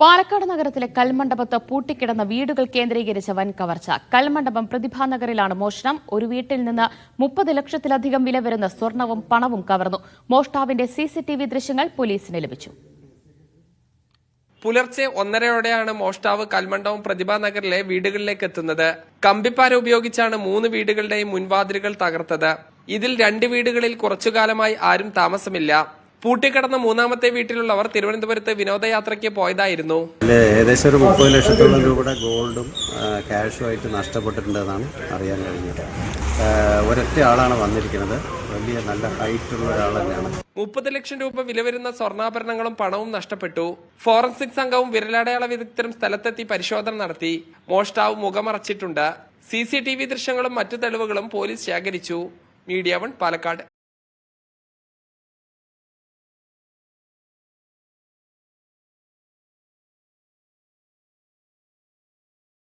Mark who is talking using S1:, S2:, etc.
S1: പാലക്കാട് നഗരത്തിലെ കൽമണ്ഡപത്ത് പൂട്ടിക്കിടന്ന വീടുകൾ കേന്ദ്രീകരിച്ച വൻ കവർച്ച. കൽമണ്ഡപം പ്രതിഭാനഗറിലാണ് മോഷണം. ഒരു വീട്ടിൽ നിന്ന് 30 ലക്ഷത്തിലധികം വില വരുന്ന സ്വർണവും പണവും കവർന്നു. മോഷ്ടാവിന്റെ CCTV ദൃശ്യങ്ങൾ പോലീസിന് ലഭിച്ചു.
S2: പുലർച്ചെ 1:30യോടെയാണ് മോഷ്ടാവ് കൽമണ്ഡപം പ്രതിഭാനഗറിലെ വീടുകളിലേക്ക് എത്തുന്നത്. കമ്പിപ്പാര ഉപയോഗിച്ചാണ് 3 വീടുകളുടെയും മുൻവാതിലുകൾ തകർത്തത്. ഇതിൽ 2 വീടുകളിൽ കുറച്ചുകാലമായി ആരും താമസമില്ല. പൂട്ടിക്കിടന്ന 3ാമത്തെ വീട്ടിലുള്ളവർ തിരുവനന്തപുരത്ത് വിനോദയാത്രയ്ക്ക് പോയതായിരുന്നു.
S3: ഏകദേശം ഒരു 30 ലക്ഷത്തോളം രൂപയുടെ ഗോൾഡും ക്യാഷുമായിട്ട് നഷ്ടപ്പെട്ടിട്ടുണ്ടെന്നാണ് അറിയാൻ കഴിഞ്ഞത്. ഒരൊറ്റ ആളാണ് വന്നിരിക്കുന്നത്. വലിയ നല്ല ഹൈറ്റുള്ള ഒരാൾ തന്നെയാണ്.
S2: 30 ലക്ഷം രൂപ വില വരുന്ന സ്വർണ്ണാഭരണങ്ങളും പണവും നഷ്ടപ്പെട്ടു. ഫോറൻസിക് സംഘവും വിരലടയാള വിദഗ്ധരും സ്ഥലത്തെത്തി പരിശോധന നടത്തി. മോഷ്ടാവ് മുഖമറച്ചിട്ടുണ്ട്. CCTV ദൃശ്യങ്ങളും മറ്റു തെളിവുകളും പോലീസ് ശേഖരിച്ചു. മീഡിയ 1 പാലക്കാട്.